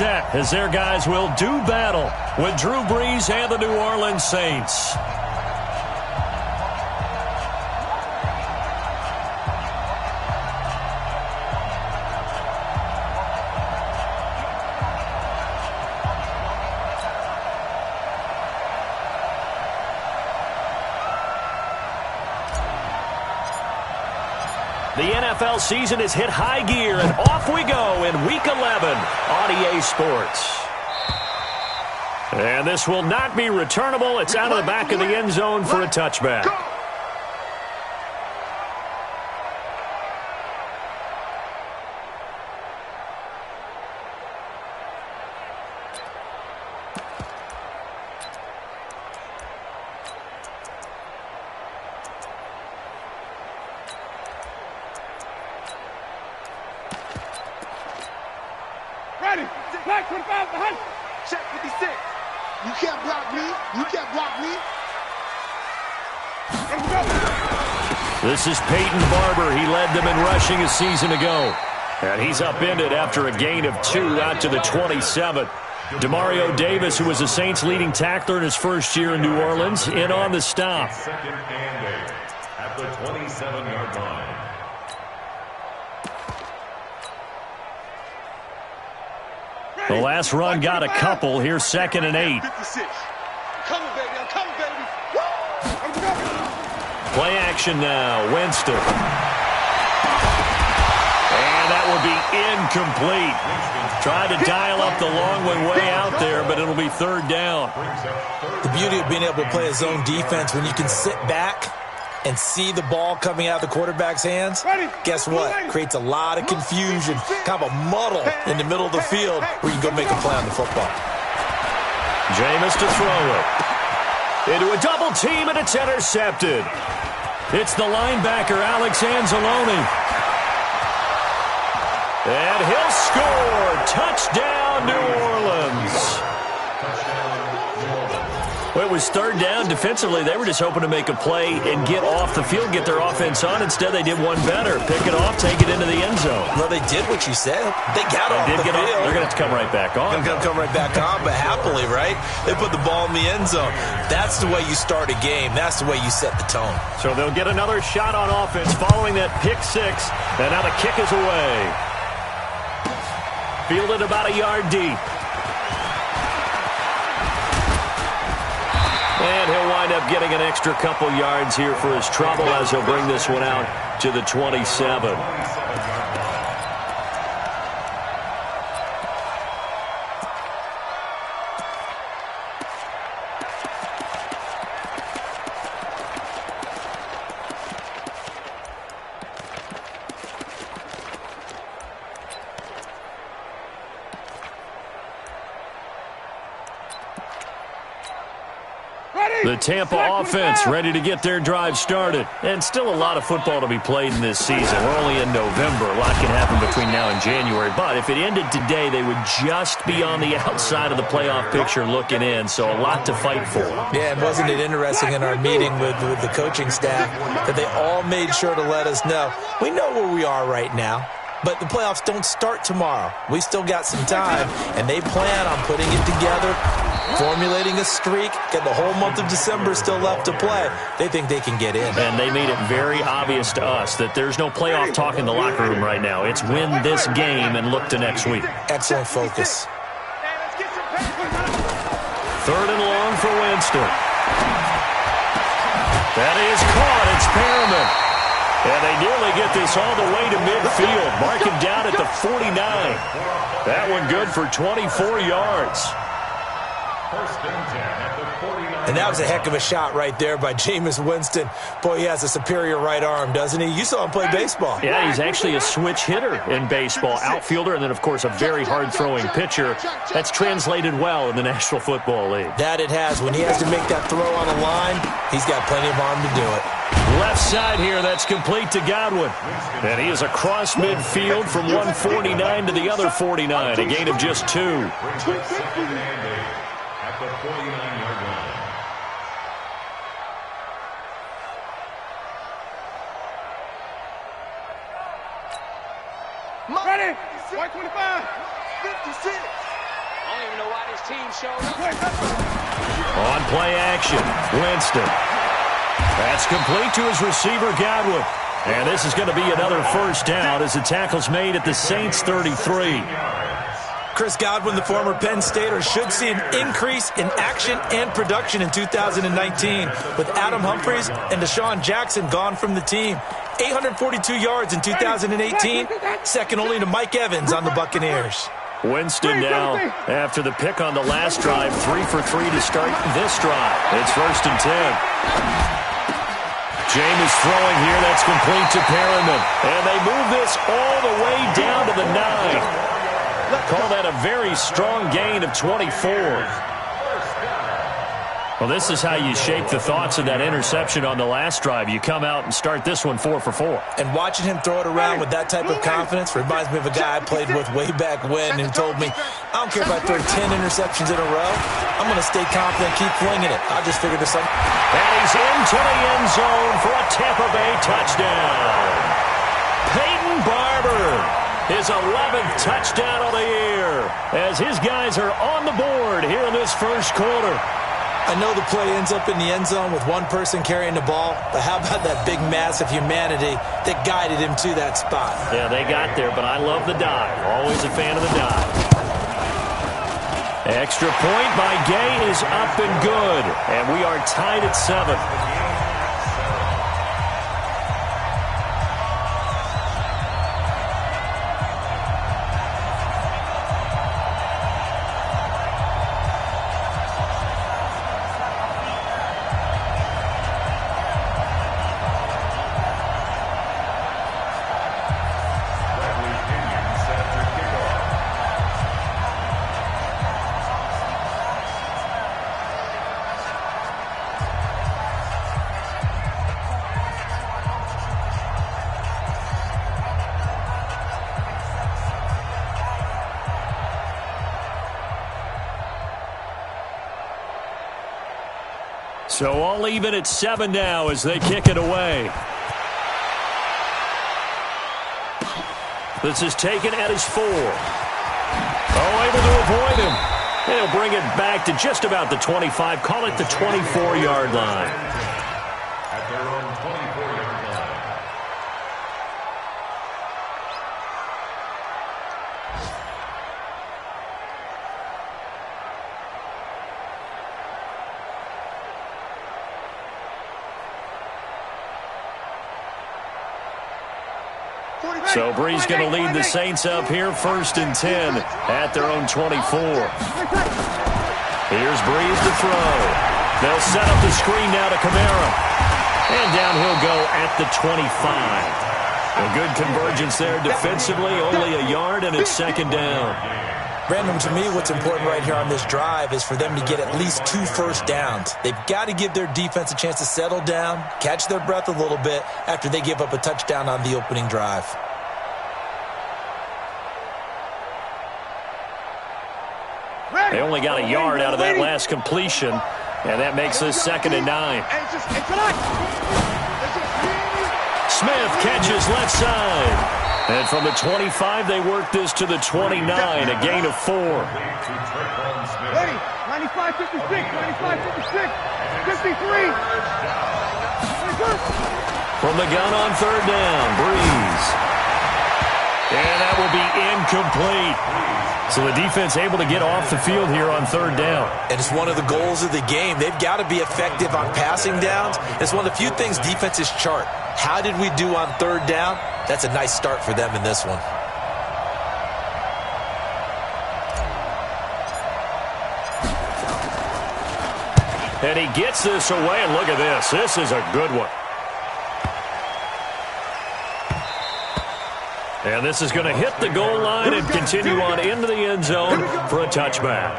set as their guys will do battle with Drew Brees and the New Orleans Saints. The NFL season has hit high gear, and off we go in Week 11 on EA Sports. And this will not be returnable. It's out of the back of the end zone for a touchback. Ready. Black 25 behind. Check 56. You can't block me. You can't block me. Let's go. This is Peyton Barber. He led them in rushing a season ago. And he's upended after a gain of 2 out to the 27. Demario Davis, who was the Saints' leading tackler in his first year in New Orleans, in on the stop. Second and 8 at the 27-yard line. The last run got a couple. Here's 2nd and 8. 56. Coming, baby. I'm coming, baby. I'm coming. Play action now. Winston. And that will be incomplete. Tried to dial up the long one way out there, but it'll be 3rd down. The beauty of being able to play a zone defense when you can sit back and see the ball coming out of the quarterback's hands, guess what? Creates a lot of confusion, kind of a muddle in the middle of the field where you can go make a play on the football. Jameis to throw it. Into a double team, and it's intercepted. It's the linebacker, Alex Anzalone. And he'll score. Touchdown, New Orleans. Well, it was 3rd down. Defensively, they were just hoping to make a play and get off the field, get their offense on. Instead, they did one better. Pick it off, take it into the end zone. Well, they did what you said. They got off the field. They're going to have to come right back on. They're going to come right back on, but happily, right? They put the ball in the end zone. That's the way you start a game. That's the way you set the tone. So they'll get another shot on offense following that pick 6. And now the kick is away. Fielded about a yard deep. And he'll wind up getting an extra couple yards here for his trouble as he'll bring this one out to the 27. The Tampa offense ready to get their drive started. And still a lot of football to be played in this season. We're only in November. A lot can happen between now and January. But if it ended today, they would just be on the outside of the playoff picture looking in. So a lot to fight for. Yeah, and wasn't it interesting in our meeting with the coaching staff that they all made sure to let us know, we know where we are right now. But the playoffs don't start tomorrow. We still got some time, and they plan on putting it together, formulating a streak, get the whole month of December still left to play. They think they can get in. And they made it very obvious to us that there's no playoff talk in the locker room right now. It's win this game and look to next week. Excellent focus. 3rd and long for Winston. That is caught. It's Perriman. And they nearly get this all the way to midfield. Mark him down at the 49. That one good for 24 yards. And that was a heck of a shot right there by Jameis Winston. Boy, he has a superior right arm, doesn't he? You saw him play baseball. Yeah, he's actually a switch hitter in baseball. Outfielder, and then, of course, a very hard-throwing pitcher. That's translated well in the National Football League. That it has. When he has to make that throw on the line, he's got plenty of arm to do it. Left side here, that's complete to Godwin. And he is across midfield from 149 to the other 49, a gain of just 2. At the 49-yard line. Ready? White 25. 56. On play action, Winston. That's complete to his receiver, Godwin. And this is going to be another first down as the tackle's made at the Saints' 33. Chris Godwin, the former Penn Stater, should see an increase in action and production in 2019 with Adam Humphries and Deshaun Jackson gone from the team. 842 yards in 2018, second only to Mike Evans on the Buccaneers. Winston now after the pick on the last drive, 3 for 3 to start this drive. It's 1st and 10. Jameis throwing here. That's complete to Perriman. And they move this all the way down to the 9. Call that a very strong gain of 24. Well, this is how you shape the thoughts of that interception on the last drive. You come out and start this one 4 for 4. And watching him throw it around with that type of confidence reminds me of a guy I played with way back when who told me, I don't care if I throw 10 interceptions in a row. I'm going to stay confident, keep flinging it. I'll just figure this out. And he's into the end zone for a Tampa Bay touchdown. Peyton Barber. His 11th touchdown of the year as his guys are on the board here in this first quarter. I know the play ends up in the end zone with one person carrying the ball, but how about that big mass of humanity that guided him to that spot? Yeah, they got there, but I love the dive. Always a fan of the dive. Extra point by Gay is up and good, and we are tied at 7. So all even at 7 now as they kick it away. This is taken at his 4. Oh, able to avoid him. And he'll bring it back to just about the 25. Call it the 24-yard line. At their own 24-yard line. So Bree's going to lead the Saints up here 1st and 10 at their own 24. Here's Brees to throw. They'll set up the screen now to Kamara. And down he'll go at the 25. A good convergence there defensively, only a yard, and it's 2nd down. Brandon, to me, what's important right here on this drive is for them to get at least 2 first downs. They've got to give their defense a chance to settle down, catch their breath a little bit after they give up a touchdown on the opening drive. They only got a yard out of that last completion, and that makes this 2nd and 9. Smith catches left side. And from the 25, they work this to the 29, a gain of 4. Ready, 95, 56, 95, 56, 53. From the gun on 3rd down, Brees. And that will be incomplete. So the defense able to get off the field here on 3rd down. And it's one of the goals of the game. They've got to be effective on passing downs. It's one of the few things defenses chart. How did we do on 3rd down? That's a nice start for them in this one. And he gets this away, and look at this. This is a good one. And this is going to hit the goal line and continue on into the end zone for a touchback.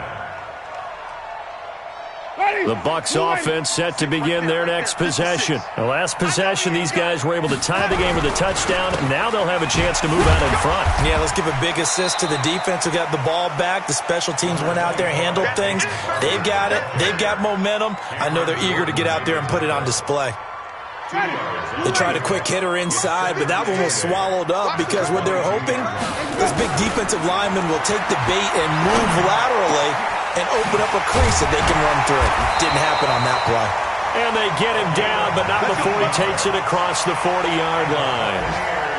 The Bucs offense set to begin their next possession. The last possession, these guys were able to tie the game with a touchdown. Now they'll have a chance to move out in front. Yeah, let's give a big assist to the defense who got the ball back. The special teams went out there and handled things. They've got it. They've got momentum. I know they're eager to get out there and put it on display. They tried a quick hitter inside, but that one was swallowed up because what they're hoping, this big defensive lineman will take the bait and move laterally and open up a crease that they can run through. Didn't happen on that play. And they get him down, but not before he takes it across the 40-yard line.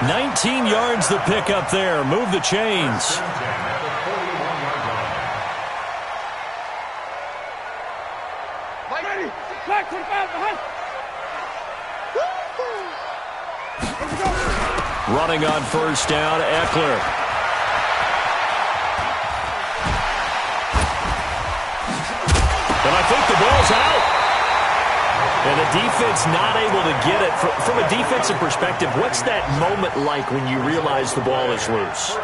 19 yards the pickup there. Move the chains. Running on first down, Eckler. And I think the ball's out. And the defense not able to get it. From a defensive perspective, what's that moment like when you realize the ball is loose?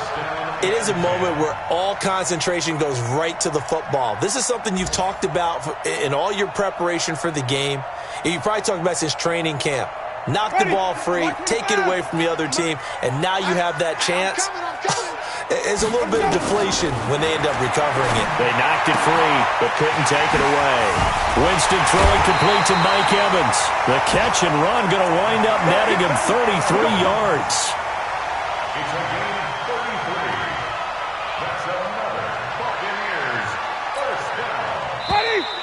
It is a moment where all concentration goes right to the football. This is something you've talked about in all your preparation for the game. And you probably talked about since training camp. Knock the ball free, take it away from the other team, and now you have that chance. There's a little bit of deflation when they end up recovering it. They knocked it free, but couldn't take it away. Winston throwing complete to Mike Evans. The catch and run going to wind up netting him 33 yards. It's a gain of 33. That's another Buccaneers first down.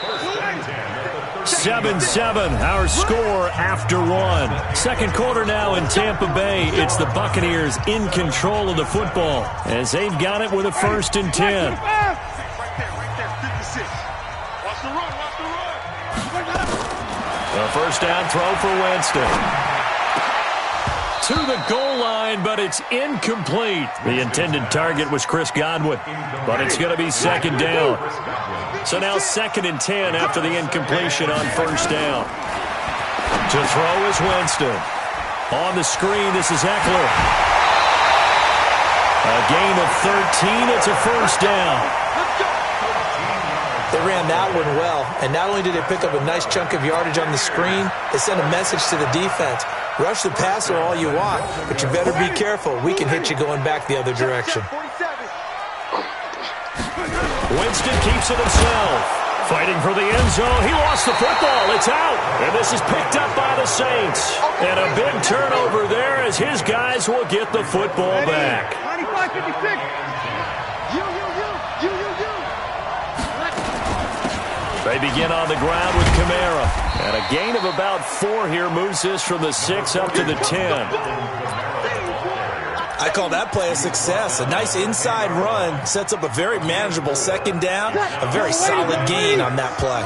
First and 10 at the 7-7, our score after one. Second quarter now in Tampa Bay. It's the Buccaneers in control of the football as they've got it with a 1st and 10. Right there, 56. Watch the run. A first down throw for Winston. To the goal line, but it's incomplete. The intended target was Chris Godwin, but it's going to be second down. So now 2nd and 10 after the incompletion on first down. To throw is Winston. On the screen, this is Eckler. A gain of 13. It's a first down. They ran that one well, and not only did they pick up a nice chunk of yardage on the screen, they sent a message to the defense. Rush the passer all you want, but you better be careful. We can hit you going back the other direction. Winston keeps it himself. Fighting for the end zone. He lost the football. It's out. And this is picked up by the Saints. And a big turnover there as his guys will get the football back. 95-56. They begin on the ground with Kamara. And a gain of about 4 here moves this from the 6 up to the 10. I call that play a success. A nice inside run sets up a very manageable second down. A very solid gain on that play.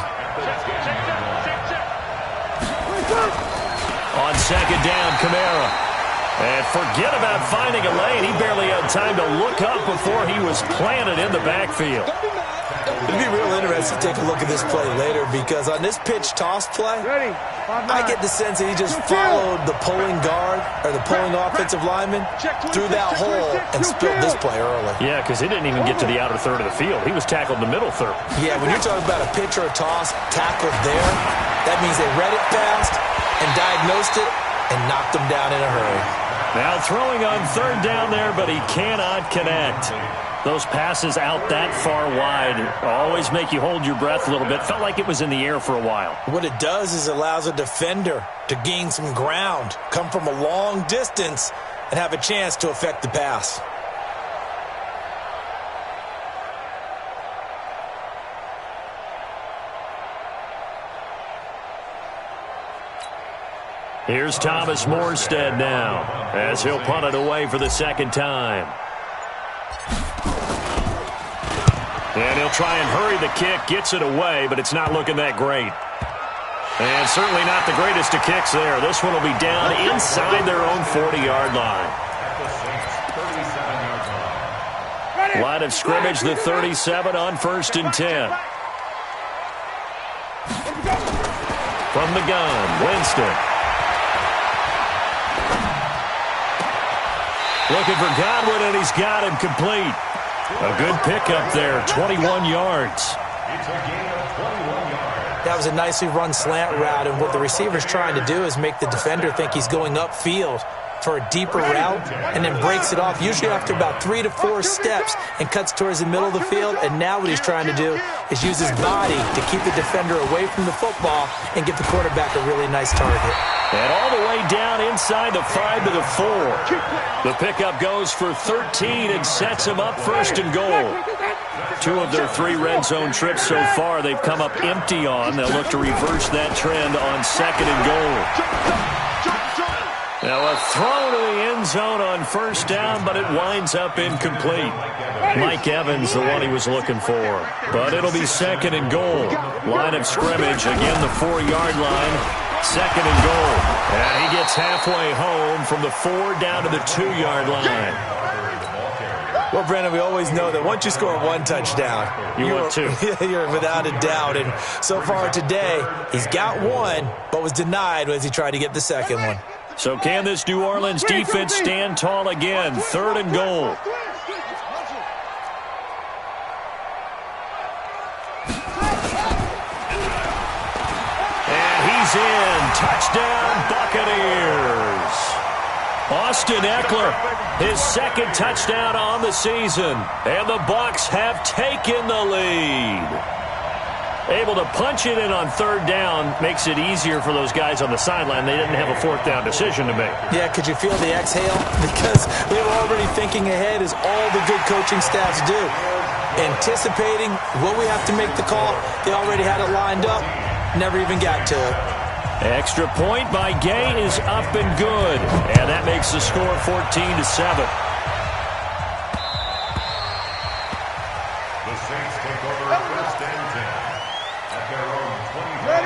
On second down, Kamara. And forget about finding a lane. He barely had time to look up before he was planted in the backfield. It'd be real interesting to take a look at this play later because on this pitch toss play, I get the sense that he just followed the pulling guard or the pulling offensive lineman through that hole and spilled this play early. Yeah, because he didn't even get to the outer third of the field. He was tackled in the middle third. Yeah, when you're talking about a pitch or a toss tackled there, that means they read it fast and diagnosed it and knocked him down in a hurry. Now throwing on third down there, but he cannot connect. Those passes out that far wide always make you hold your breath a little bit. Felt like it was in the air for a while. What it does is it allows a defender to gain some ground, come from a long distance, and have a chance to affect the pass. Here's Thomas Morstead now as he'll punt it away for the second time. And he'll try and hurry the kick, gets it away, but it's not looking that great. And certainly not the greatest of kicks there. This one will be down inside their own 40-yard line. Line of scrimmage, the 37 on 1st and 10. From the gun, Winston. Looking for Godwin, and he's got him complete. A good pickup there, 21 yards. That was a nicely run slant route, and what the receiver's trying to do is make the defender think he's going upfield for a deeper route and then breaks it off, usually after about 3 to 4 steps, and cuts towards the middle of the field. And now what he's trying to do is use his body to keep the defender away from the football and give the quarterback a really nice target. And all the way down inside the 5 to the 4. The pickup goes for 13 and sets him up 1st and goal. 2 of their 3 red zone trips so far they've come up empty on. They'll look to reverse that trend on 2nd and goal. Now a throw to the end zone on 1st down, but it winds up incomplete. Mike Evans, the one he was looking for. But it'll be 2nd and goal. Line of scrimmage, again the 4-yard line. 2nd and goal. And he gets halfway home from the 4 down to the 2-yard line. Well, Brandon, we always know that once you score 1 touchdown, want 2. You're without a doubt. And so far today, he's got 1, but was denied as he tried to get the 2nd one. So can this New Orleans defense stand tall again? 3rd and goal. And he's in. Touchdown, Buccaneers. Austin Eckler, his 2nd touchdown on the season. And the Bucs have taken the lead. Able to punch it in on 3rd down makes it easier for those guys on the sideline. They didn't have a 4th down decision to make. Yeah, could you feel the exhale? Because they were already thinking ahead, as all the good coaching staffs do. Anticipating what we have to make the call. They already had it lined up. Never even got to it. Extra point by Gay is up and good. And that makes the score 14-7. The Saints take over 1st and 10.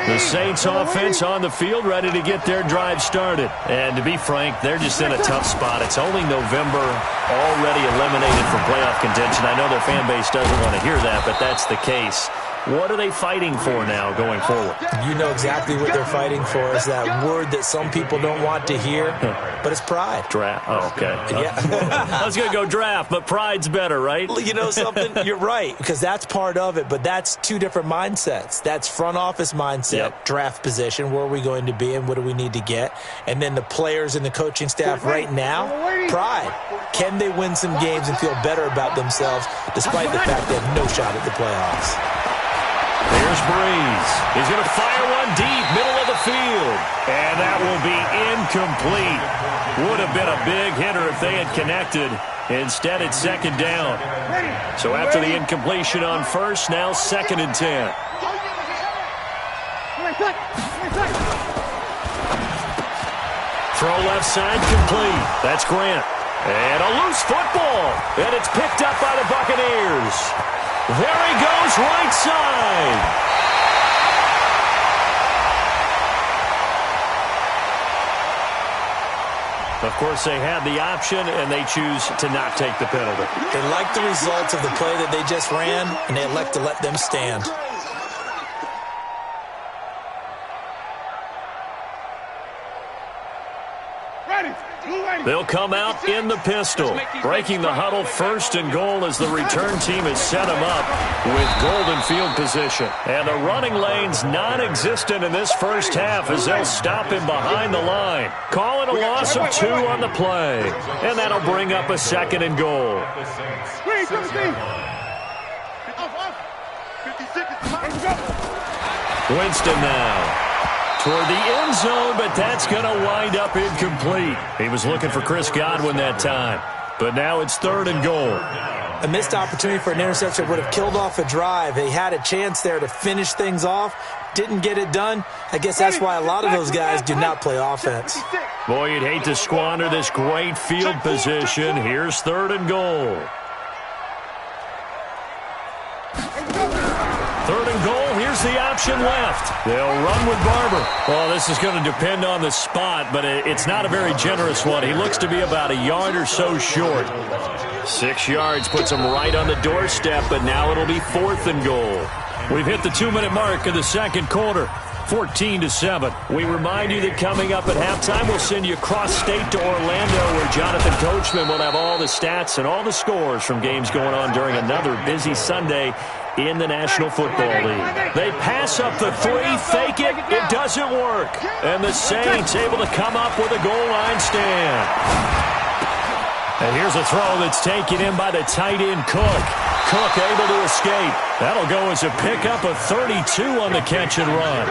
The Saints offense on the field, ready to get their drive started. And to be frank, they're just in a tough spot. It's only November, already eliminated from playoff contention. I know their fan base doesn't want to hear that, but that's the case. What are they fighting for now going forward? You know exactly what they're fighting for. Is that word that some people don't want to hear, but it's pride. Draft. Oh, okay. Yeah. I was going to go draft, but pride's better, right? You know something? You're right, because that's part of it, but that's 2 different mindsets. That's front office mindset, draft position, where are we going to be and what do we need to get? And then the players and the coaching staff right now, pride. Can they win some games and feel better about themselves despite the fact they have no shot at the playoffs? Here's Breeze. He's going to fire one deep, middle of the field. And that will be incomplete. Would have been a big hitter if they had connected. Instead, it's 2nd down. So after the incompletion on 1st, now 2nd and 10. Throw left side complete. That's Grant. And a loose football. And it's picked up by the Buccaneers. There he goes, right side. Of course, they had the option, and they choose to not take the penalty. They like the results of the play that they just ran, and they elect to let them stand. They'll come out in the pistol. Breaking the huddle, 1st and goal as the return team has set him up with golden field position. And the running lane's non-existent in this 1st half as they'll stop him behind the line. Call it a loss of 2 on the play. And that'll bring up a 2nd and goal. Winston now. Toward the end zone, but that's going to wind up incomplete. He was looking for Chris Godwin that time. But now it's 3rd and goal. A missed opportunity for an interception would have killed off a drive. They had a chance there to finish things off. Didn't get it done. I guess that's why a lot of those guys do not play offense. Boy, you'd hate to squander this great field position. Here's 3rd and goal. 3rd and goal. Here's the option left. They'll run with Barber. Well, this is going to depend on the spot, but it's not a very generous one. He looks to be about a yard or so short. 6 yards puts him right on the doorstep, but now it'll be 4th and goal. We've hit the 2-minute mark of the 2nd quarter. 14-7. We remind you that coming up at halftime, we'll send you cross-state to Orlando, where Jonathan Coachman will have all the stats and all the scores from games going on during another busy Sunday in the National Football League. They pass up the 3, fake it, it doesn't work. And the Saints able to come up with a goal line stand. And here's a throw that's taken in by the tight end Cook. Cook able to escape. That'll go as a pickup of 32 on the catch and run.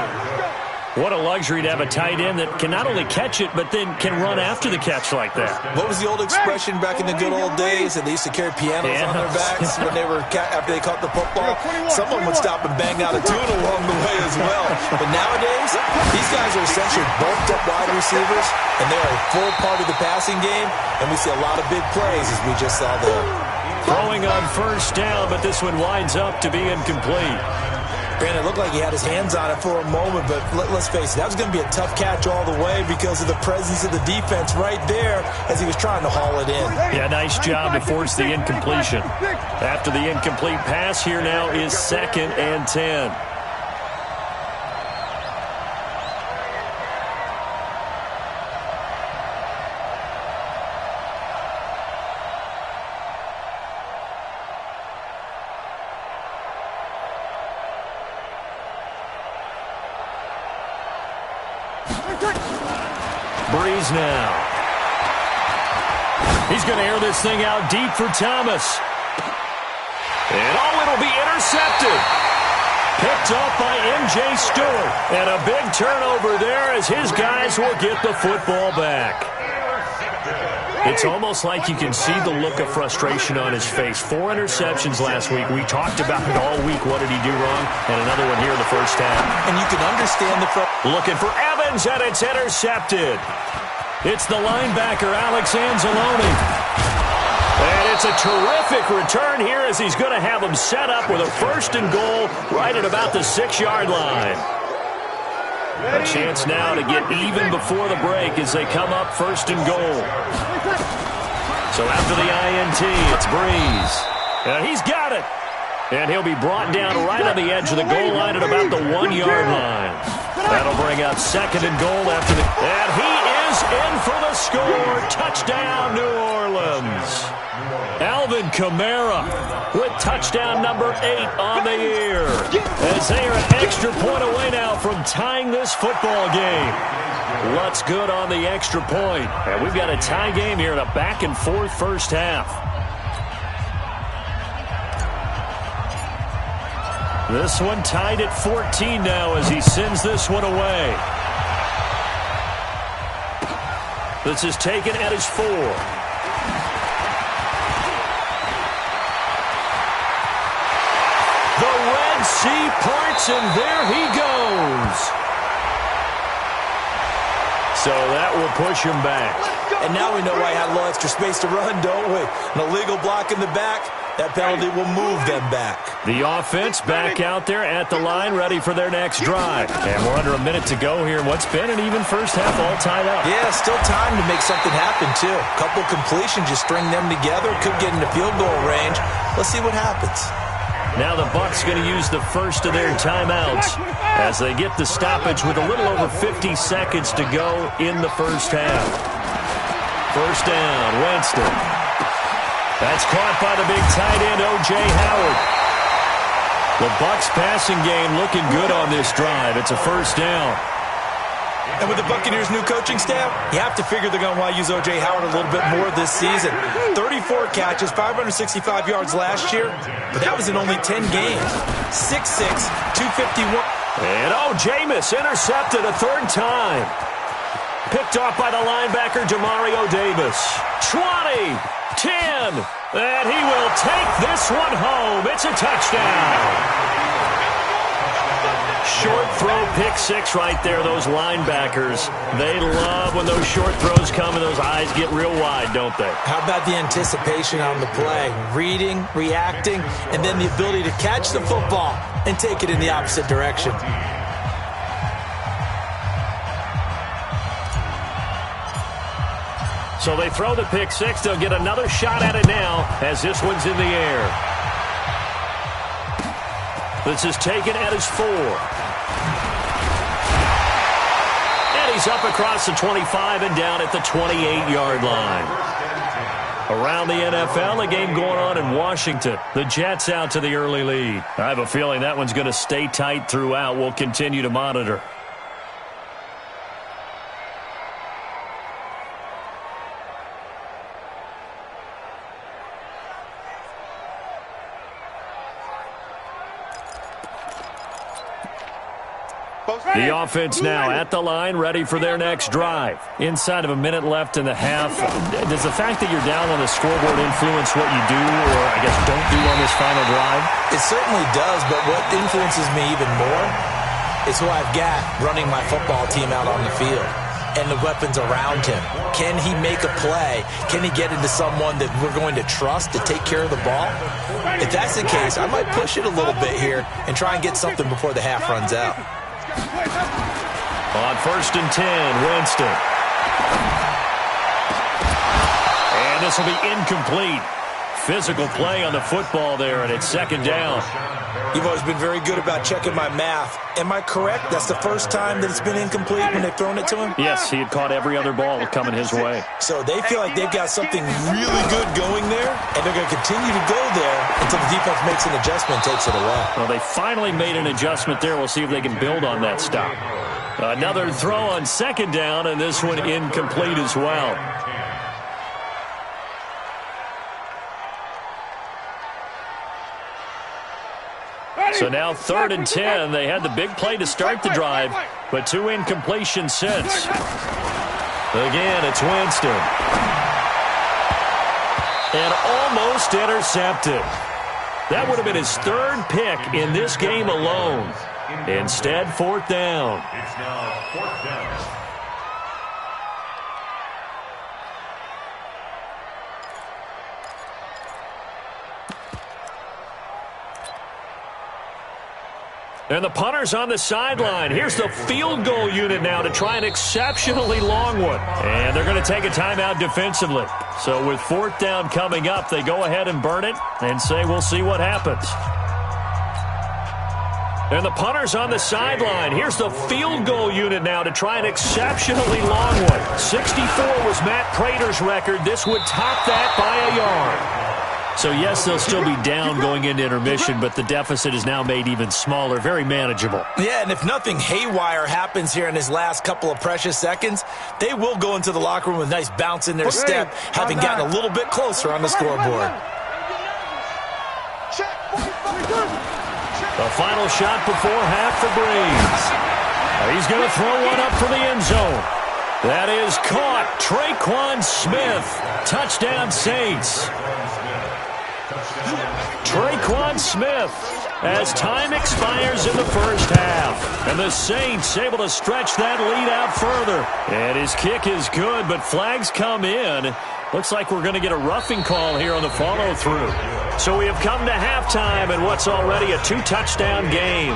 What a luxury to have a tight end that can not only catch it, but then can run after the catch like that. What was the old expression back in the good old days? They used to carry pianos on their backs when they were after they caught the football. Someone would stop and bang out a tune along the way as well. But nowadays, these guys are essentially bulked up wide receivers, and they're a full part of the passing game, and we see a lot of big plays as we just saw there. Throwing on first down, but this one winds up to be incomplete. Granted, it looked like he had his hands on it for a moment, but let's face it, that was going to be a tough catch all the way because of the presence of the defense right there as he was trying to haul it in. Yeah, nice job to force the incompletion. After the incomplete pass, here now is 2nd and 10. Breeze now. He's going to air this thing out deep for Thomas. And it'll be intercepted. Picked off by M.J. Stewart. And a big turnover there as his guys will get the football back. It's almost like you can see the look of frustration on his face. 4 interceptions last week. We talked about it all week. What did he do wrong? And another one here in the first half. And you can understand the... Looking for Evans, and it's intercepted. It's the linebacker, Alex Anzalone. And it's a terrific return here as he's going to have him set up with a 1st and goal right at about the 6-yard line. A chance now to get even before the break as they come up 1st and goal. So after the INT, it's Breeze. And he's got it. And he'll be brought down right on the edge of the goal line at about the 1-yard line. That'll bring up 2nd and goal after the... And he is in for the score. Touchdown, New Orleans. Alvin Kamara with touchdown number 8 on the year. As they are an extra point away now from tying this football game. Lutz good on the extra point. And we've got a tie game here in a back-and-forth first half. This one tied at 14 now as he sends this one away. This is taken at his 4. The Red Sea parts, and there he goes. So that will push him back. And now we know why he had a little extra space to run, don't we? An illegal block in the back. That penalty will move them back. The offense back out there at the line, ready for their next drive. And we're under a minute to go here in what's been an even first half, all tied up. Yeah, still time to make something happen, too. A couple completions, just string them together. Could get into field goal range. Let's see what happens. Now the Bucs going to use the first of their timeouts as they get the stoppage with a little over 50 seconds to go in the first half. First down, Winston. That's caught by the big tight end, O.J. Howard. The Bucs passing game looking good on this drive. It's a first down. And with the Buccaneers' new coaching staff, you have to figure they're going to want to use O.J. Howard a little bit more this season. 34 catches, 565 yards last year, but that was in only 10 games. 6'6", 251. And Jameis intercepted a 3rd time. Picked off by the linebacker, Demario Davis. 20, 10, and he will take this one home. It's a touchdown. Short throw, pick 6 right there. Those linebackers, they love when those short throws come and those eyes get real wide, don't they? How about the anticipation on the play? Reading, reacting, and then the ability to catch the football and take it in the opposite direction. So they throw the pick 6. They'll get another shot at it now as this one's in the air. This is taken at his 4. And he's up across the 25 and down at the 28-yard line. Around the NFL, a game going on in Washington. The Jets out to the early lead. I have a feeling that one's going to stay tight throughout. We'll continue to monitor. Both The offense now at the line, ready for their next drive. Inside of a minute left in the half, does the fact that you're down on the scoreboard influence what you do, or I guess don't do on this final drive? It certainly does, but what influences me even more is who I've got running my football team out on the field and the weapons around him. Can he make a play? Can he get into someone that we're going to trust to take care of the ball? If that's the case, I might push it a little bit here and try and get something before the half runs out. On 1st and 10, Winston. And this will be incomplete. Physical play on the football there, and it's 2nd down. You've always been very good about checking my math. Am I correct? That's the first time that it's been incomplete when they've thrown it to him? Yes, he had caught every other ball coming his way. So they feel like they've got something really good going there, and they're going to continue to go there until the defense makes an adjustment and takes it away. Well, they finally made an adjustment there. We'll see if they can build on that stop. Another throw on 2nd down, and this one incomplete as well. So now 3rd and 10. They had the big play to start the drive, but 2 incompletions since. Again, it's Winston. And almost intercepted. That would have been his 3rd pick in this game alone. Instead, 4th down. It's now 4th down. And the punter's on the sideline. Here's the field goal unit now to try an exceptionally long one. And they're going to take a timeout defensively. So with 4th down coming up, they go ahead and burn it and say we'll see what happens. And the punter's on the sideline. Here's the field goal unit now to try an exceptionally long one. 64 was Matt Prater's record. This would top that by a yard. So, yes, they'll still be down going into intermission, but the deficit is now made even smaller, very manageable. Yeah, and if nothing haywire happens here in his last couple of precious seconds, they will go into the locker room with a nice bounce in their step, having gotten a little bit closer on the scoreboard. The final shot before half for Breeze. He's going to throw one up for the end zone. That is caught. Traquan Smith. Touchdown, Saints. Traquan Smith as time expires in the first half. And the Saints able to stretch that lead out further. And his kick is good, but flags come in. Looks like we're going to get a roughing call here on the follow-through. So we have come to halftime in what's already a 2-touchdown game.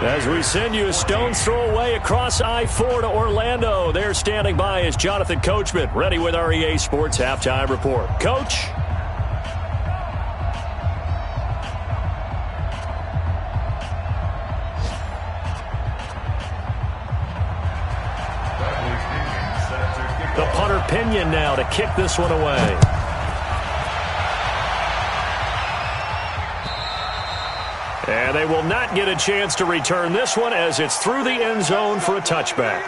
As we send you a stone's throw away across I-4 to Orlando. There standing by is Jonathan Coachman, ready with our EA Sports Halftime Report. Coach? The punter Pinion now to kick this one away. And they will not get a chance to return this one as it's through the end zone for a touchback.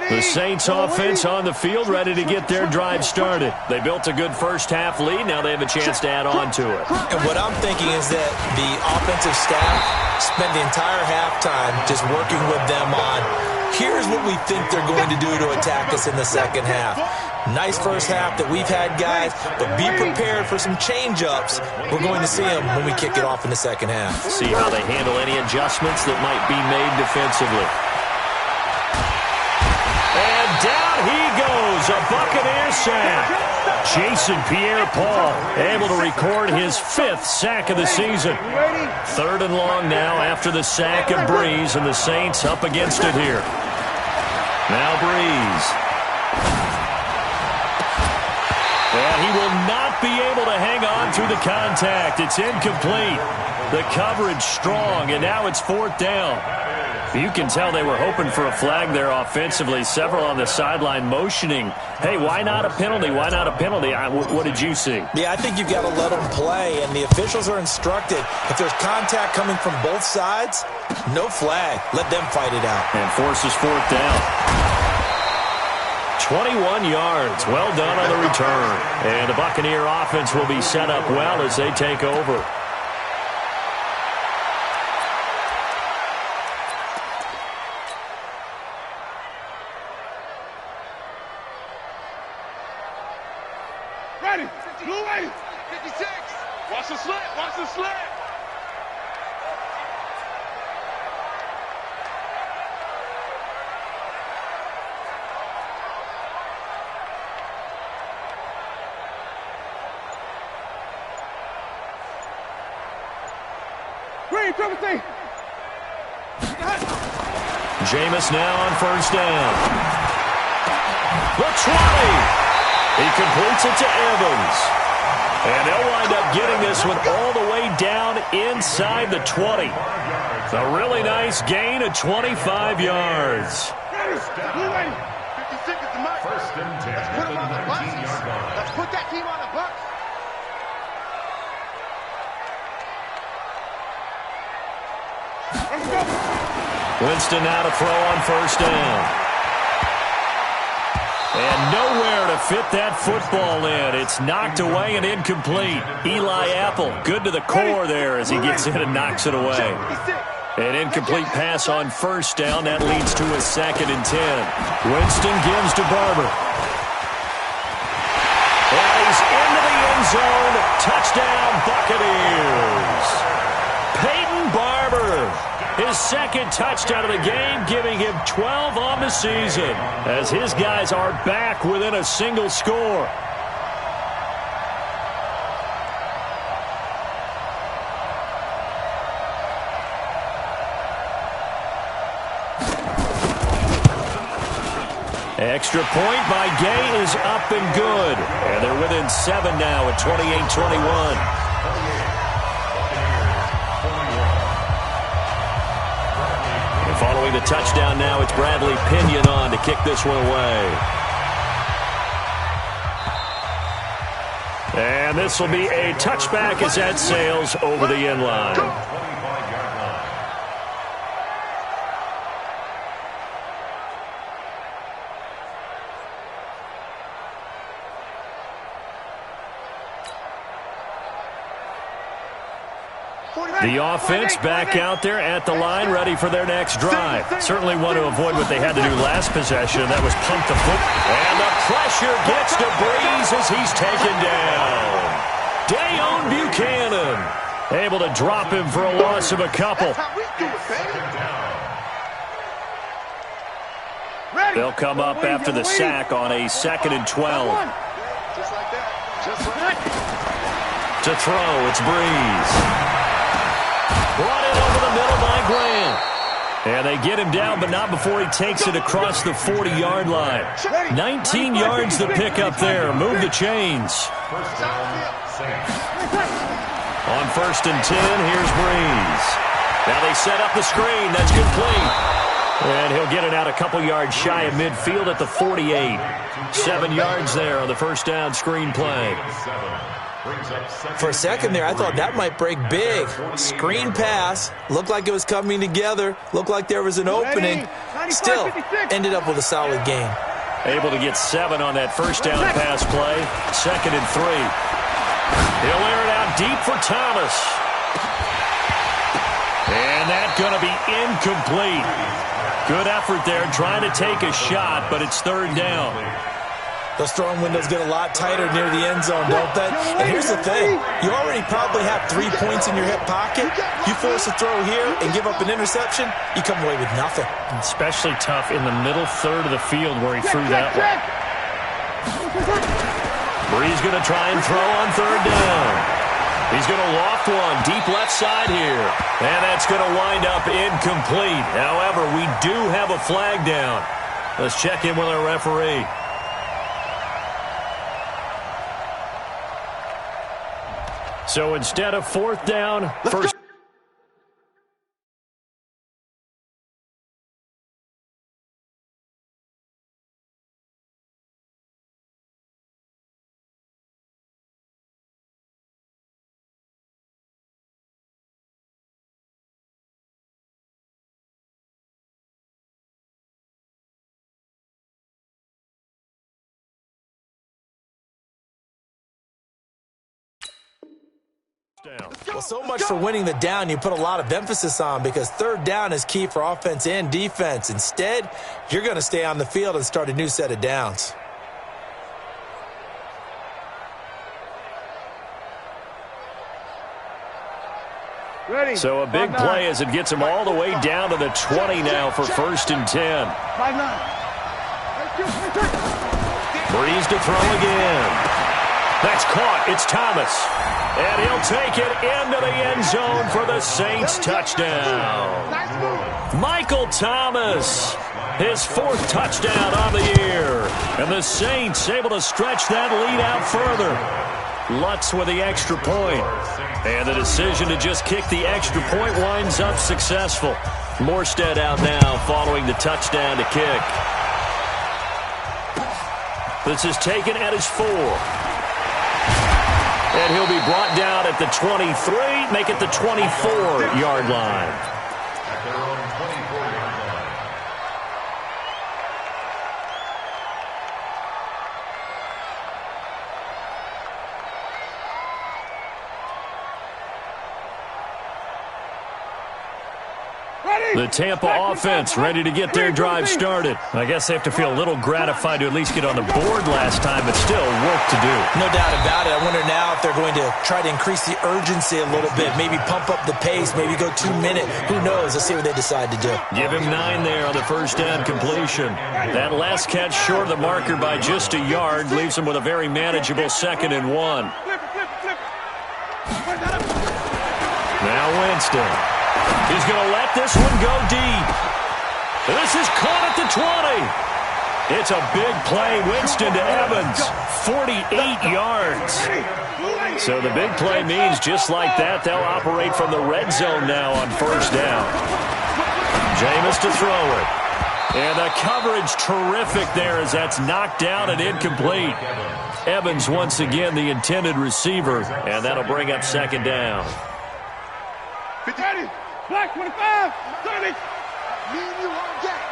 The Saints offense on the field, ready to get their drive started. They built a good first half lead. Now they have a chance to add on to it. And what I'm thinking is that the offensive staff spent the entire halftime just working with them on, here's what we think they're going to do to attack us in the second half. Nice first half that we've had, guys, but be prepared for some change-ups. We're going to see them when we kick it off in the second half. See how they handle any adjustments that might be made defensively. And down he goes, a Buccaneer sack. Jason Pierre-Paul able to record his 5th sack of the season. 3rd and long now after the sack of Breeze, and the Saints up against it here. Now Breeze. And he will not be able to hang on through the contact. It's incomplete. The coverage strong, and now it's 4th down. You can tell they were hoping for a flag there offensively. Several on the sideline motioning, hey, why not a penalty? Why not a penalty? What did you see? Yeah, I think you've got to let them play, and the officials are instructed, if there's contact coming from both sides, no flag. Let them fight it out. And forces 4th down. 21 yards. Well done on the return. And the Buccaneer offense will be set up well as they take over. Ready. Blue 8. 56. Watch the slant. Watch the slant. Green, triple C. Jameis now on first down. The 20. He completes it to Evans. And they'll wind up getting this one all the way down inside the 20. A really nice gain of 25 yards. First down. 56 is the mark. First and 10 Let's put him on the at the bus. 19-yard line. Let's put that team on the bus. Let's go. Winston now to throw on first down. And nowhere to fit that football in. It's knocked away and incomplete. Eli Apple, good to the core there as he gets in and knocks it away. An incomplete pass on first down. That leads to a 2nd and 10. Winston gives to Barber. And he's into the end zone. Touchdown, Buccaneers. Peyton Barber. His 2nd touchdown of the game, giving him 12 on the season, as his guys are back within a single score. Extra point by Gay is up and good. And they're within 7 now at 28-21. Following the touchdown now, it's Bradley Pinion on to kick this one away. And this will be a touchback as that sails over the end line. 25-yard line. The offense back out there at the line, ready for their next drive. Certainly want to avoid what they had to do last possession. That was pump the foot. And the pressure gets to Breeze as he's taken down. Dayon Buchanan able to drop him for a loss of a couple. They'll come up after the sack on a 2nd and 12. Just like that. Just like that. To throw, it's Breeze. Brought in over the middle by Grant. And they get him down, but not before he takes it across the 40-yard line. 19 yards to pick up there. Move the chains. First down, Saints. On 1st and 10, here's Breeze. Now they set up the screen. That's complete. And he'll get it out a couple yards shy of midfield at the 48. 7 yards there on the first down screen play. For a second there, I thought that might break big. Screen pass. Looked like it was coming together. Looked like there was an opening. Still, ended up with a solid game. Able to get 7 on that first down pass play. 2nd and 3. He'll air it out deep for Thomas. And that's going to be incomplete. Good effort there, trying to take a shot, but it's 3rd down. Those throwing windows get a lot tighter near the end zone, don't they? And here's the thing. You already probably have 3 points in your hip pocket. You force a throw here and give up an interception, you come away with nothing. Especially tough in the middle third of the field where he threw that one. Breeze going to try and throw on 3rd down. He's going to loft one deep left side here. And that's going to wind up incomplete. However, we do have a flag down. Let's check in with our referee. So instead of 4th down, first Well, so much for winning the down you put a lot of emphasis on, because third down is key for offense and defense. Instead, you're going to stay on the field and start a new set of downs. Ready. So a big play as it gets him all the way down to the 20 now for 1st and 10. 5-9. Breeze to throw again. That's caught. It's Thomas. And he'll take it into the end zone for the Saints touchdown. Michael Thomas, his 4th touchdown on the year. And the Saints able to stretch that lead out further. Lutz with the extra point. And the decision to just kick the extra point winds up successful. Morstead out now following the touchdown to kick. This is taken at his 4. And he'll be brought down at the 23, make it the 24-yard line. At their own 24-yard line. The Tampa offense ready to get their drive started. I guess they have to feel a little gratified to at least get on the board last time, but still work to do. No doubt about it. I wonder now if they're going to try to increase the urgency a little bit, maybe pump up the pace, maybe go 2-minute. Who knows? Let's see what they decide to do. Give him 9 there on the first down completion. That last catch short of the marker by just a yard leaves him with a very manageable 2nd and 1. Now Winston. He's going to let this one go deep. This is caught at the 20. It's a big play. Winston to Evans. 48 yards. So the big play means just like that, they'll operate from the red zone now on first down. Jameis to throw it. And the coverage terrific there as that's knocked down and incomplete. Evans once again the intended receiver, and that'll bring up 2nd down. 50. Black 25, 30. Me and you on deck.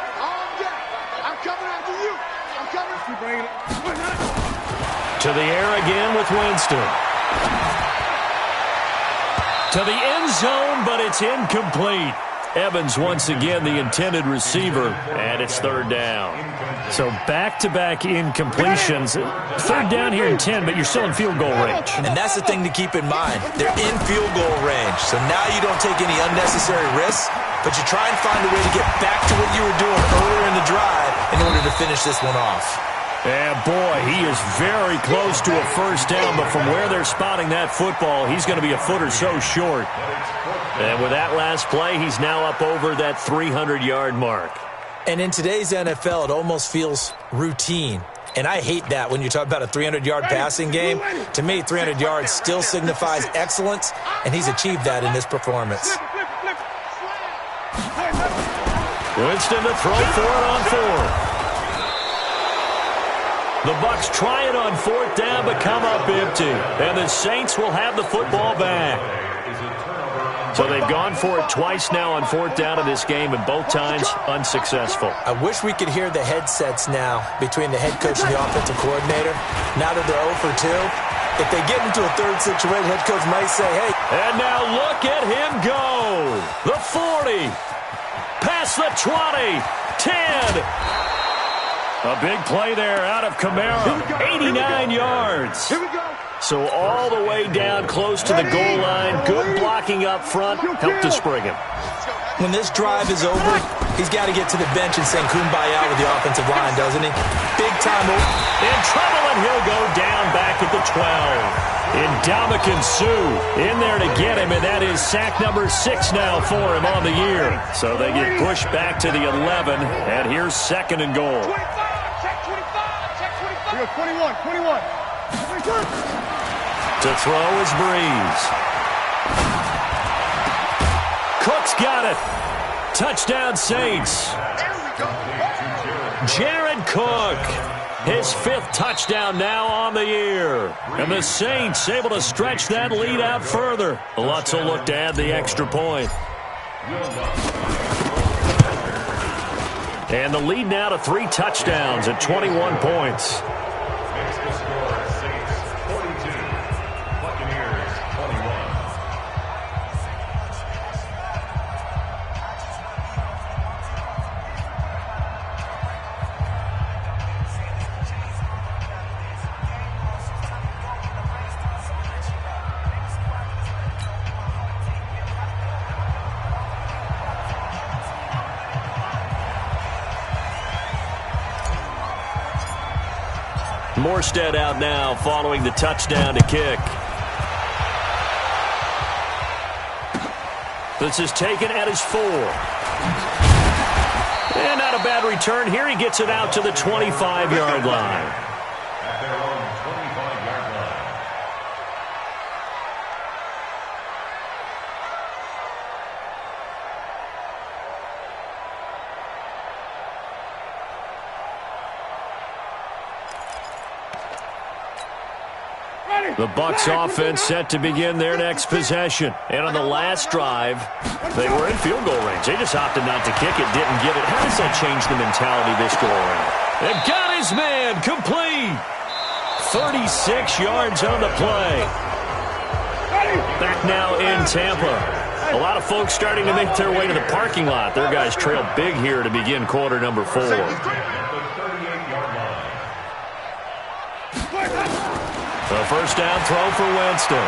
I'm coming after you. I'm coming. Keep bringing it. To the air again with Winston. To the end zone, but it's incomplete. Evans once again the intended receiver, and it's 3rd down. So back-to-back incompletions. 3rd down here in 10, but you're still in field goal range. And that's the thing to keep in mind. They're in field goal range. So now you don't take any unnecessary risks, but you try and find a way to get back to what you were doing earlier in the drive in order to finish this one off. Yeah, boy, he is very close to a first down, but from where they're spotting that football, he's going to be a foot or so short. And with that last play, he's now up over that 300-yard mark. And in today's NFL, it almost feels routine. And I hate that when you talk about a 300-yard passing game. To me, 300 yards still signifies excellence, and he's achieved that in this performance. Winston to throw for it on 4th. The Bucs try it on 4th down, but come up empty. And the Saints will have the football back. So they've gone for it twice now on 4th down in this game, and both times unsuccessful. I wish we could hear the headsets now between the head coach and the offensive coordinator. Now that they're 0 for 2, if they get into a 3rd situation, head coach might say, hey. And now look at him go. The 40. Past the 20. 10. A big play there out of Kamara. 89 yards. Here we go. So all the way down close to the goal line. Good blocking up front. Helped to spring him. When this drive is over, he's got to get to the bench and sing kumbaya with the offensive line, doesn't he? Big time. In trouble, and he'll go down back at the 12. Ndamukong Suh in there to get him, and that is sack number 6 now for him on the year. So they get pushed back to the 11, and here's 2nd and goal. 25, check 25, check 25. 21. To throw is Breeze. Cook's got it. Touchdown Saints. Jared Cook. His 5th touchdown now on the year. And the Saints able to stretch that lead out further. Lutz will look to add the extra point. And the lead now to 3 touchdowns at 21 points. Morstead out now following the touchdown to kick. This is taken at his 4. And not a bad return here. He gets it out to the 25-yard line. At their own 25-yard line. The Bucs offense set to begin their next possession. And on the last drive, they were in field goal range. They just opted not to kick it, didn't get it. How does that change the mentality this go around? And got his man complete. 36 yards on the play. Back now in Tampa. A lot of folks starting to make their way to the parking lot. Their guys trail big here to begin quarter number 4. The first down throw for Winston.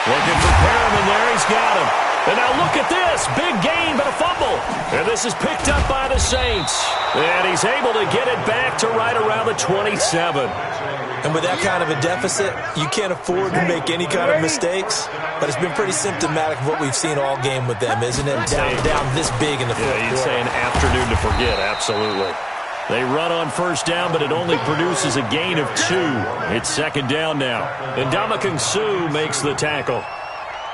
Looking for Perriman there. He's got him. And now look at this. Big gain, but a fumble. And this is picked up by the Saints. And he's able to get it back to right around the 27. And with that kind of a deficit, you can't afford to make any kind of mistakes. But it's been pretty symptomatic of what we've seen all game with them, isn't it? Down this big in the fourth quarter. You'd say an afternoon to forget. Absolutely. They run on first down, but it only produces a gain of 2. It's second down now. And Ndamukong Suh makes the tackle.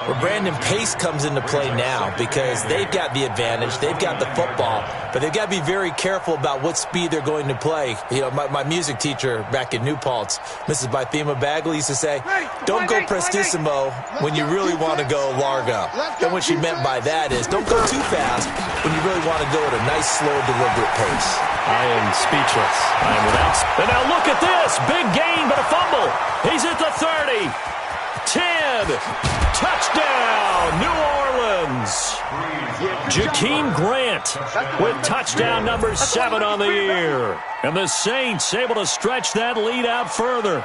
Well, Brandon, pace comes into play now because they've got the advantage. They've got the football, but they've got to be very careful about what speed they're going to play. You know, my music teacher back in New Paltz, Mrs. Bythema Bagley, used to say, don't go prestissimo when you really want to go largo. And what she meant by that is don't go too fast when you really want to go at a nice, slow, deliberate pace. I am speechless. I am without. And now look at this. Big gain, but a fumble. He's at the 30. 10. Touchdown, New Orleans. Jakeem Grant with touchdown number 7 on the year. And the Saints able to stretch that lead out further.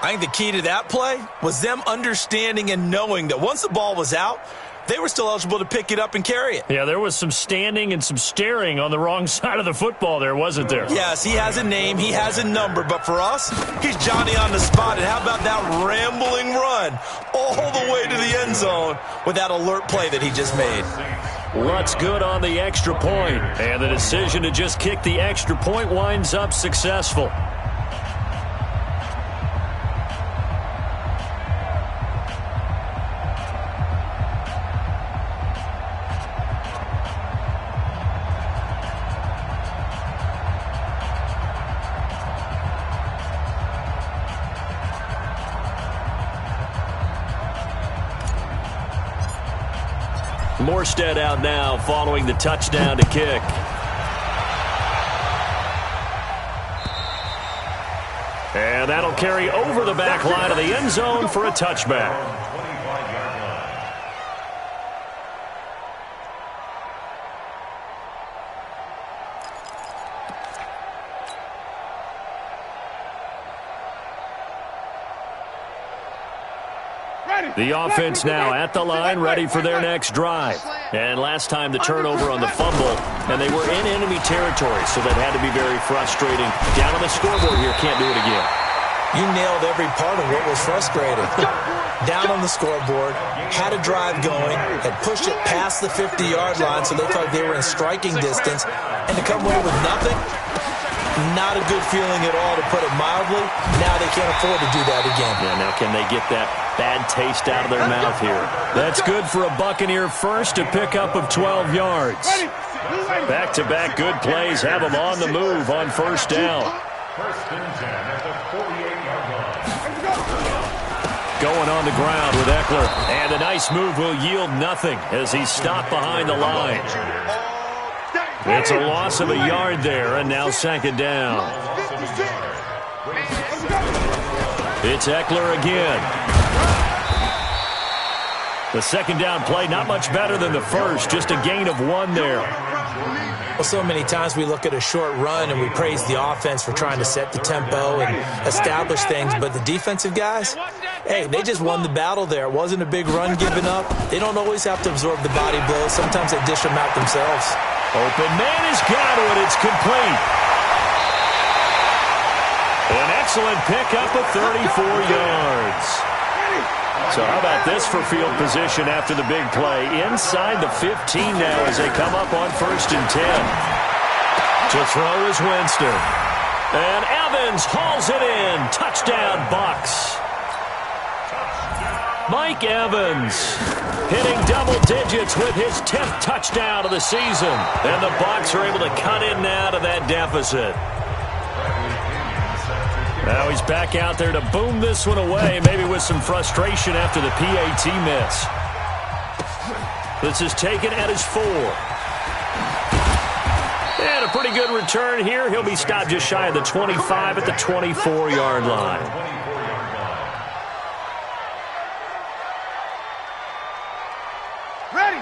I think the key to that play was them understanding and knowing that once the ball was out, they were still eligible to pick it up and carry it. Yeah, there was some standing and some staring on the wrong side of the football there, wasn't there? Yes, he has a name, he has a number, but for us, he's Johnny on the spot. And how about that rambling run all the way to the end zone with that alert play that he just made? Lutz good on the extra point, and the decision to just kick the extra point winds up successful. Morstead out now following the touchdown to kick. And that'll carry over the back line of the end zone for a touchback. The offense now at the line, ready for their next drive. And last time the turnover on the fumble, and they were in enemy territory, so that had to be very frustrating. Down on the scoreboard here, can't do it again. You nailed every part of what was frustrating. Down on the scoreboard, had a drive going, had pushed it past the 50-yard line, so they thought they were in striking distance, and to come away with nothing, not a good feeling at all, to put it mildly. Now they can't afford to do that again. Yeah, now can they get that bad taste out of their mouth here? That's good for a Buccaneer first, a pickup of 12 yards. Back-to-back good plays have them on the move on first down. First and 10 at the 48-yard line. Going on the ground with Eckler. And a nice move will yield nothing as he's stopped behind the line. It's a loss of a yard there, and now second down. It's Eckler again. The second down play, not much better than the first, just a gain of 1 there. Well, so many times we look at a short run and we praise the offense for trying to set the tempo and establish things, but the defensive guys, Hey, they just won the battle there. It wasn't a big run given up. They don't always have to absorb the body blows. Sometimes they dish them out themselves. Open man has got it. It's complete. An excellent pickup of 34 yards. So how about this for field position after the big play? Inside the 15 now as they come up on 1st and 10. To throw is Winston. And Evans hauls it in. Touchdown, Bucs. Mike Evans hitting double digits with his 10th touchdown of the season. And the Bucs are able to cut in now to that deficit. Now he's back out there to boom this one away, maybe with some frustration after the PAT miss. This is taken at his 4. And a pretty good return here. He'll be stopped just shy of the 25 at the 24-yard line.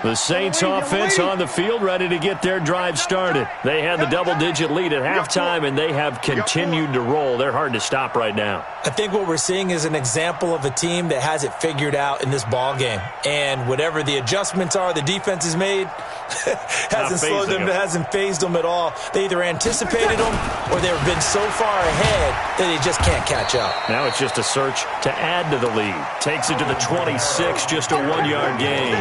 The Saints offense on the field ready to get their drive started. They had the double-digit lead at halftime, and they have continued to roll. They're hard to stop right now. I think what we're seeing is an example of a team that has it figured out in this ball game. And whatever the adjustments are the defense has made hasn't slowed them, hasn't phased them at all. They either anticipated them or they've been so far ahead that they just can't catch up. Now it's just a search to add to the lead. Takes it to the 26, just a 1-yard gain.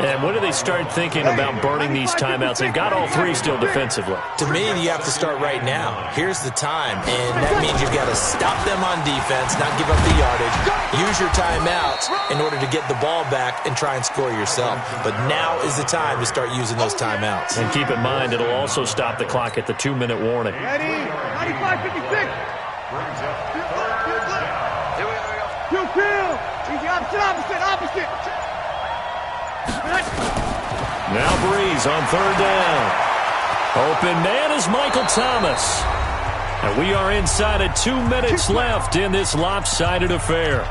And when do they start thinking about burning these timeouts? They've got all 3 still defensively. To me, you have to start right now. Here's the time, and that means you've got to stop them on defense, not give up the yardage. Use your timeouts in order to get the ball back and try and score yourself. But now is the time to start using those timeouts. And keep in mind, it'll also stop the clock at the 2-minute warning. Ready? 95-56. Kill. Easy, opposite. Now Breeze on 3rd down. Open man is Michael Thomas. And we are inside of 2 minutes left in this lopsided affair.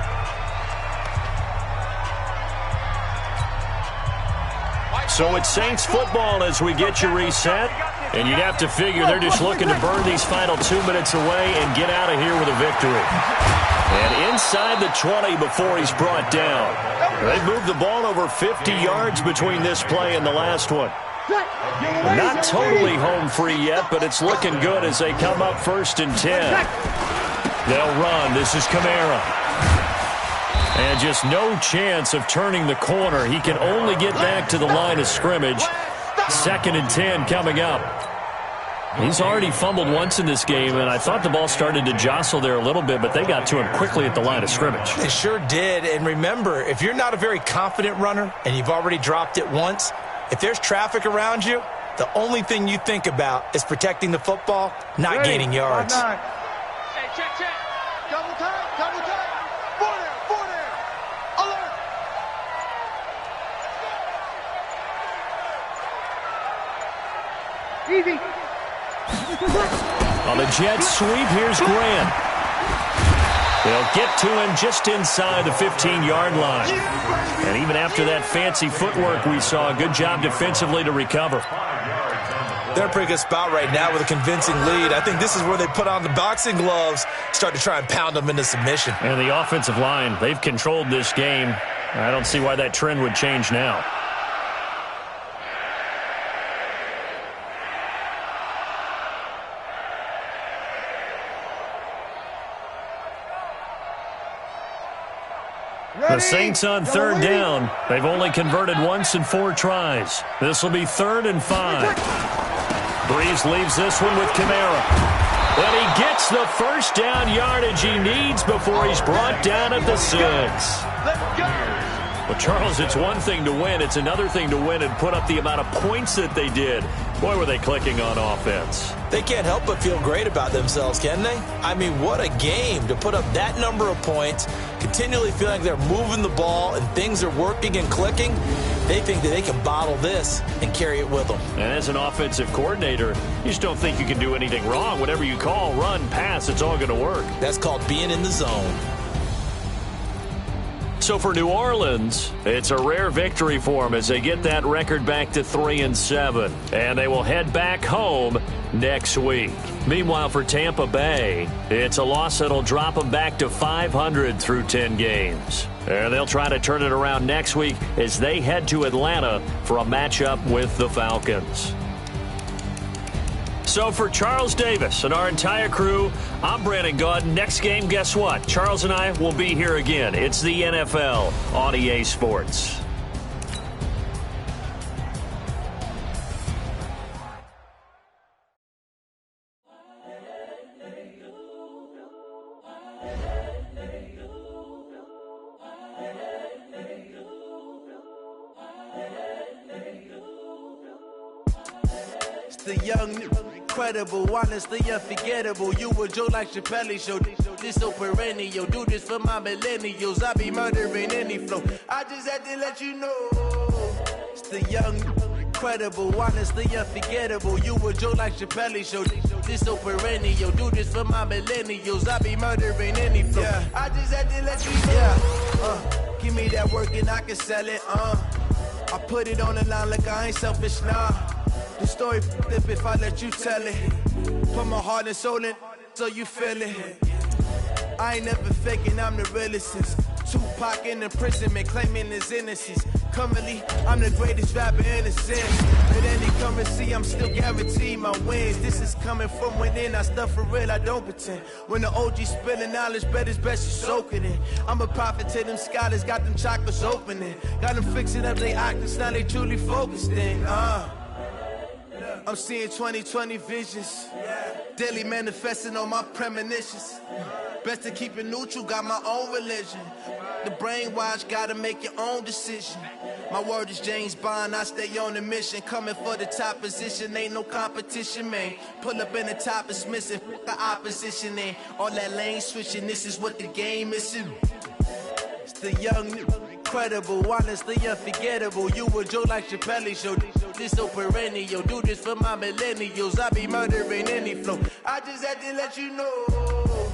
So it's Saints football as we get you reset. And you'd have to figure they're just looking to burn these final 2 minutes away and get out of here with a victory. And inside the 20 before he's brought down. They've moved the ball over 50 yards between this play and the last one. Not totally home free yet, but it's looking good as they come up 1st and 10. They'll run. This is Kamara. And just no chance of turning the corner. He can only get back to the line of scrimmage. 2nd and 10 coming up. He's already fumbled once in this game, and I thought the ball started to jostle there a little bit, but they got to him quickly at the line of scrimmage. They sure did. And remember, if you're not a very confident runner and you've already dropped it once, if there's traffic around you, the only thing you think about is protecting the football, not gaining yards. Hey, check. Double time. 4 there. Alert. Easy. On the jet sweep, here's Grant. They'll get to him just inside the 15-yard line. And even after that fancy footwork we saw, good job defensively to recover. They're in a pretty good spot right now with a convincing lead. I think this is where they put on the boxing gloves, start to try and pound them into submission. And the offensive line, they've controlled this game. I don't see why that trend would change now. The Saints on 3rd down. They've only converted once in 4 tries. This will be 3rd and 5. Breeze leaves this one with Kamara. But he gets the first down yardage he needs before he's brought down at the 6. Well, Charles, it's one thing to win. It's another thing to win and put up the amount of points that they did. Boy, were they clicking on offense. They can't help but feel great about themselves, can they? I mean, what a game to put up that number of points, continually feeling like they're moving the ball and things are working and clicking. They think that they can bottle this and carry it with them. And as an offensive coordinator, you just don't think you can do anything wrong. Whatever you call, run, pass, it's all going to work. That's called being in the zone. So for New Orleans, it's a rare victory for them as they get that record back to 3-7. And they will head back home next week. Meanwhile, for Tampa Bay, it's a loss that'll drop them back to 500 through 10 games. And they'll try to turn it around next week as they head to Atlanta for a matchup with the Falcons. So for Charles Davis and our entire crew, I'm Brandon Gaud. Next game, guess what? Charles and I will be here again. It's the NFL on EA Sports. The young, incredible, honestly unforgettable. You a Joe like Chappelle show. This so perennial. Do this for my millennials. I be murdering any flow. I just had to let you know. It's the young, incredible, honestly unforgettable. You a Joe like Chappelle show. This so perennial. Do this for my millennials. I be murdering any flow. Yeah. I just had to let you know. Yeah. Give me that work and I can sell it. I put it on the line like I ain't selfish, nah. The story flip if I let you tell it. Put my heart and soul in so you feel it. I ain't never faking, I'm the realest since Tupac in imprisonment, claiming his innocence. Currently, I'm the greatest rapper in a sense. At any currency, I'm still guaranteed my wins. This is coming from within, I stuff for real, I don't pretend. When the OG spilling knowledge, bet it's best you soak it in. I'm a prophet to them scholars, got them chakras opening. Got them fixing up they octaves, now they truly focused in. I'm seeing 2020 visions. Daily manifesting on my premonitions. Best to keep it neutral, got my own religion. The brainwash, gotta make your own decision. My word is James Bond, I stay on the mission. Coming for the top position, ain't no competition, man. Pull up in the top, it's missing, the opposition, and all that lane switching, this is what the game is. It's the young, incredible, honestly unforgettable. You a Joe like Chappelle show. This so perennial. Do this for my millennials. I be murdering any flow. I just had to let you know.